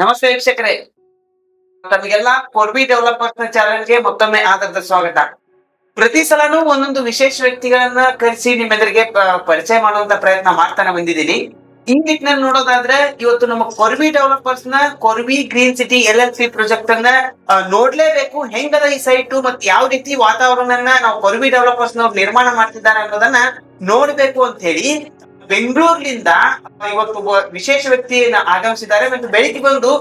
ನಮಸ್ತೆ ವೀಕ್ಷಕರೇ, ತಮಗೆಲ್ಲ ಕೊರ್ಬಿ ಡೆವಲಪರ್ಸ್ ಚಾನೆಲ್ಗೆ ಮತ್ತೊಮ್ಮೆ ಆಧಾರದ ಸ್ವಾಗತ. ಪ್ರತಿ ಸಲನೂ ಒಂದೊಂದು ವಿಶೇಷ ವ್ಯಕ್ತಿಗಳನ್ನ ಕರೆಸಿ ನಿಮ್ಮೆದುರಿಗೆ ಪರಿಚಯ ಮಾಡುವಂತ ಪ್ರಯತ್ನ ಮಾಡ್ತಾನೆ ಬಂದಿದ್ದೀನಿ. ಈ ನಿಟ್ಟಿನಲ್ಲಿ ನೋಡೋದಾದ್ರೆ ಇವತ್ತು ನಮ್ಮ ಕೊರ್ಬಿ ಡೆವಲಪರ್ಸ್ ನ ಕೊರ್ಬಿ ಗ್ರೀನ್ ಸಿಟಿ LLC ಪ್ರಾಜೆಕ್ಟ್ ಅನ್ನ ನೋಡ್ಲೇಬೇಕು. ಹೆಂಗದ ಈ ಸೈಟ್ ಮತ್ತೆ ಯಾವ ರೀತಿ ವಾತಾವರಣನ ನಾವು ಕೊರ್ಬಿ ಡೆವಲಪರ್ಸ್ ನವ್ರು ನಿರ್ಮಾಣ ಮಾಡ್ತಿದ್ದಾರೆ ಅನ್ನೋದನ್ನ ನೋಡ್ಬೇಕು ಅಂತ ಹೇಳಿ ಬೆಂಗಳೂರಿನಿಂದ ಇವತ್ತು ವಿಶೇಷ ವ್ಯಕ್ತಿಯನ್ನ ಆಗಮಿಸಿದ್ದಾರೆ. ಮತ್ತು ಬೆಳಿಗ್ಗೆ ಬಂದು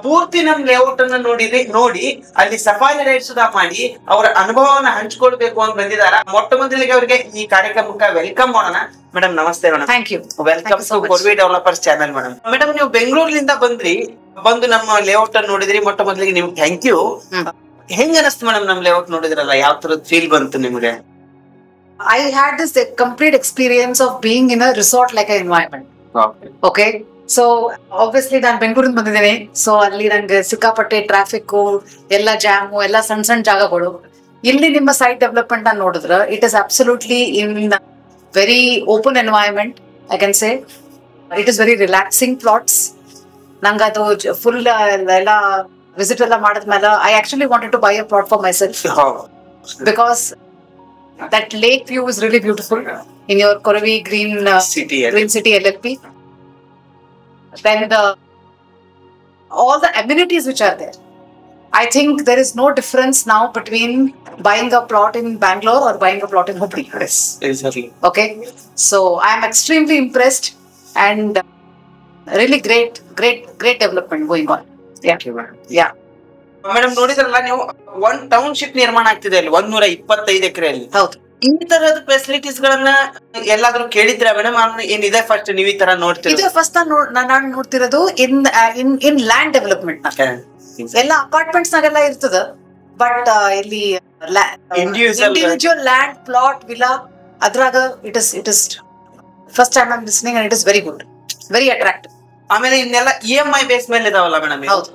ಪೂರ್ತಿ ನಮ್ ಲೇಔಟ್ ಅನ್ನ ನೋಡಿ ಅಲ್ಲಿ ಸಫಾರಿ ರೈಡ್ಸ್ ಮಾಡಿ ಅವರ ಅನುಭವವನ್ನ ಹಂಚ್ಕೊಳ್ಬೇಕು ಅಂತ ಬಂದಿದ್ದಾರೆ. ಮೊಟ್ಟ ಮೊದಲಿಗೆ ಅವರಿಗೆ ಈ ಕಾರ್ಯಕ್ರಮಕ್ಕೆ ವೆಲ್ಕಮ್ ಮಾಡೋಣ. ಮೇಡಮ್ ನಮಸ್ತೆ madam. Thank you. Welcome to ಕೊರ್ಬಿ ಡೆವಲಪರ್ಸ್ ಚಾನೆಲ್. ಮೇಡಮ್ ನೀವು ಬೆಂಗಳೂರಿನಿಂದ ಬಂದು ನಮ್ಮ ಲೇಔಟ್ ಅನ್ನು ನೋಡಿದ್ರಿ. ಮೊಟ್ಟ ಮೊದಲಿಗೆ ನಿಮ್ಗೆ ಥ್ಯಾಂಕ್ ಯು. ಹೆಂಗ ಅನಿಸ್ತು ಮೇಡಮ್ ನಮ್ ಲೇಔಟ್ ನೋಡಿದ್ರಲ್ಲ? ಯಾವ ತರದ ಫೀಲ್ ಬಂತು ನಿಮ್ಗೆ? I had this complete experience of being in a resort-like environment. Okay. So obviously ನಾನು ಬೆಂಗಳೂರಿಂದ ಬಂದಿದ್ದೇನೆ. ಸೊ ಅಲ್ಲಿ ನಂಗೆ ಸಿಕ್ಕಾಪಟ್ಟೆ ಟ್ರಾಫಿಕ್, ಎಲ್ಲ ಜಾಮು, ಎಲ್ಲ ಸಣ್ಣ ಜಾಗಗಳು. ಇಲ್ಲಿ ನಿಮ್ಮ ಸೈಟ್ ಡೆವಲಪ್ಮೆಂಟ್ ನಾನು ನೋಡಿದ್ರೆ it is absolutely in very open environment. I can say it is very relaxing plots. ನಂಗೆ ಅದು ಫುಲ್ ಎಲ್ಲ ವಿಸಿಟ್ ಎಲ್ಲ ಮಾಡಿದ್ಮೇಲೆ I actually wanted to buy a plot for myself because that lake view is really beautiful in your Korvi Green City LLP. Then all the amenities which are there, I think there is no difference now between buying a plot in Bangalore or buying a plot in Hubli. Yes, exactly. Okay, so I am extremely impressed and really great development going on. Yeah. Madam ನೋಡಿದ್ರಲ್ಲ ನೀವು, ಒಂದ್ township ನಿರ್ಮಾಣ ಆಗ್ತಿದೆ ಅಲ್ಲಿ 125 ಎಕರೆಯಲ್ಲಿ. ಹೌದು. ಈ ತರದ ಫೆಸಿಲಿಟೀಸ್ ಗಳನ್ನ ಎಲ್ಲಾದ್ರೂ ಕೇಳಿದ್ರ ಮೇಡಮ್? ಏನಿದೆ ಫಸ್ಟ್ ನೀವು ಈ ತರ ನೋಡ್ತೀರಿ? ಇದು ಫಸ್ಟ್ ನಾನು ನೋಡ್ತಿರೋದು ಇನ್ ಲ್ಯಾಂಡ್ ಡೆವಲಪ್ಮೆಂಟ್. ಎಲ್ಲ ಅಪಾರ್ಟ್ಮೆಂಟ್ಸ್ ನಾಗೆಲ್ಲ ಇರ್ತದ, ಬಟ್ ಇಲ್ಲಿ ಇಂಡಿವಿಜುವಲ್ ಲ್ಯಾಂಡ್ ಪ್ಲಾಟ್ ವಿಲಾ ಅದ್ರಾಗ it is first time I am listening and it is very good, very attractive. ಆಮೇಲೆ ಇನ್ನೆಲ್ಲ EMI ಬೇಸ್ ಮೇಲೆ ಇದಾವಲ್ಲ ಮೇಡಮ್? ಹೌದು.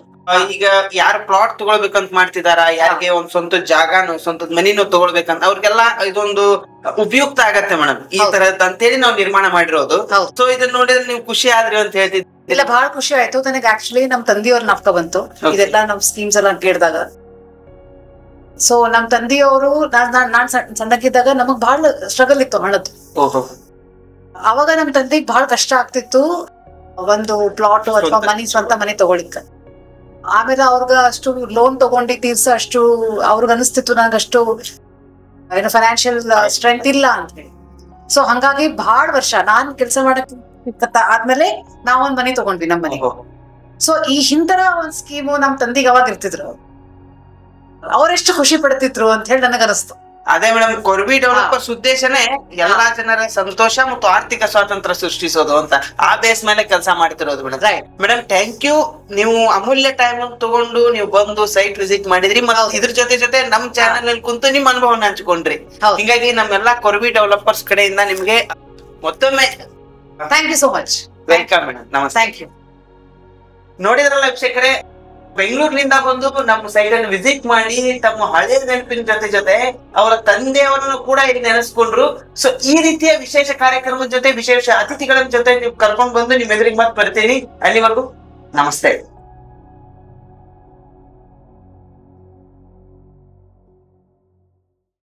ಈಗ ಯಾರು ಪ್ಲಾಟ್ ತಗೊಳ್ಬೇಕಂತ ಮಾಡ್ತಿದಾರ, ಯಾರಿಗೆ ಒಂದ್ ಸ್ವಂತ ಜಾಗನೋ ಸ್ವಂತ ಮನಿನೋ ತಗೊಳ್ಬೇಕಂತ ಅವ್ರಿಗೆಲ್ಲ ಇದೊಂದು ಉಪಯುಕ್ತ ಆಗತ್ತೆ ಮೇಡಮ್ ಈ ತರದ್ ಅಂತೇಳಿ ನಾವು ನಿರ್ಮಾಣ ಮಾಡಿರೋದು. ಸೊ ಇದನ್ನ ನೋಡಿದ್ರೆ ನೀವು ಖುಷಿ ಆದ್ರಿ ಅಂತ ಹೇಳ್ತಿದ್ರಿ? ಇಲ್ಲ, ಬಹಳ ಖುಷಿ ಆಯ್ತು ನನಗೆ. ಆಕ್ಚುಲಿ ನಮ್ ತಂದೆಯವ್ರ ನಾಪ್ಕ ಬಂತು ಇದೆಲ್ಲ ನಮ್ ಸ್ಕೀಮ್ಸ್ ಎಲ್ಲ ಕೇಳಿದಾಗ. ಸೊ ನಮ್ ತಂದೆಯವರು ನಾನ್ ಸಣ್ಣಕ್ಕಿದ್ದಾಗ ನಮಗ್ ಬಹಳ ಸ್ಟ್ರಗಲ್ ಇತ್ತು ಹಣದ್ದು. ಅವಾಗ ನಮ್ ತಂದೆಗೆ ಬಹಳ ಕಷ್ಟ ಆಗ್ತಿತ್ತು ಒಂದು ಪ್ಲಾಟ್ ಅಥವಾ ಸ್ವಂತ ಮನೆ ತಗೊಳಿಕ್ಕ. ಆಮೇಲೆ ಅವ್ರಿಗೆ ಅಷ್ಟು ಲೋನ್ ತಗೊಂಡು ತೀರ್ಸ ಅಷ್ಟು ಅವ್ರಿಗೆ ಅನಿಸ್ತಿತ್ತು ನಂಗೆ ಅಷ್ಟು ಏನು ಫೈನಾನ್ಷಿಯಲ್ ಸ್ಟ್ರೆಂತ್ ಇಲ್ಲ ಅಂತ ಹೇಳಿ. ಸೊ ಹಂಗಾಗಿ ಬಹಳ ವರ್ಷ ನಾನ್ ಕೆಲಸ ಮಾಡಕ್ ಆದ್ಮೇಲೆ ನಾವೊಂದ್ ಮನೆ ತಗೊಂಡ್ವಿ ನಮ್ಮ ಮನೆ. ಸೊ ಈ ಹಿಂತರ ಒಂದ್ ಸ್ಕೀಮು ನಮ್ ತಂದಿಗೆ ಅವಾಗ ಇರ್ತಿದ್ರು, ಅವರೆಷ್ಟು ಖುಷಿ ಪಡ್ತಿದ್ರು ಅಂತ ಹೇಳಿ ನನಗ ಅನಿಸ್ತು. ಅದೇ ಮೇಡಮ್, ಕೊರ್ಬಿ ಡೆವಲಪರ್ಸ್ ಉದ್ದೇಶನೇ ಎಲ್ಲಾ ಜನರ ಸಂತೋಷ ಮತ್ತು ಆರ್ಥಿಕ ಸ್ವಾತಂತ್ರ್ಯ ಸೃಷ್ಟಿಸೋದು ಅಂತ ಆ ಬೇಸ್ ಮೇಲೆ ಕೆಲಸ ಮಾಡ್ತಿರೋದು ಮೇಡಮ್. Madam thank you. ನೀವು ಅಮೂಲ್ಯ ಟೈಮ್ ತಗೊಂಡು ನೀವು ಬಂದು ಸೈಟ್ ವಿಸಿಟ್ ಮಾಡಿದ್ರಿ ಮತ್ತು ಇದ್ರ ಜೊತೆ ನಮ್ ಚಾನೆಲ್ ಅಲ್ಲಿ ಕುಂತು ನಿಮ್ ಅನುಭವನ ಹಂಚ್ಕೊಂಡ್ರಿ. ಹಿಂಗಾಗಿ ನಮ್ಮೆಲ್ಲಾ ಕೊರ್ಬಿ ಡೆವಲಪರ್ಸ್ ಕಡೆಯಿಂದ ನಿಮ್ಗೆ ಮತ್ತೊಮ್ಮೆ thank you so much. Welcome madam. ನಮಸ್ತೆ. Thank you. ನೋಡಿದ್ರಲ್ಲ ವೀಕ್ಷಕರೇ, ಬೆಂಗಳೂರಿನಿಂದ ಬಂದು ನಮ್ಮ ಸೈಟ್ ಅನ್ನು ವಿಸಿಟ್ ಮಾಡಿ ತಮ್ಮ ಹಳೆ ನೆನಪಿನ ಜೊತೆ ಅವರ ತಂದೆಯವರನ್ನು ಕೂಡ ಇಲ್ಲಿ ನೆನೆಸ್ಕೊಂಡ್ರು. ಸೊ ಈ ರೀತಿಯ ವಿಶೇಷ ಕಾರ್ಯಕ್ರಮದ ಜೊತೆ ವಿಶೇಷ ಅತಿಥಿಗಳ ಜೊತೆ ನೀವು ಕರ್ಕೊಂಡು ಬಂದು ನಿಮ್ ಎದುರಿಗೆ ಮತ್ತೆ ಬರ್ತೀನಿ. ಅಲ್ಲಿವರೆಗೂ ನಮಸ್ತೆ.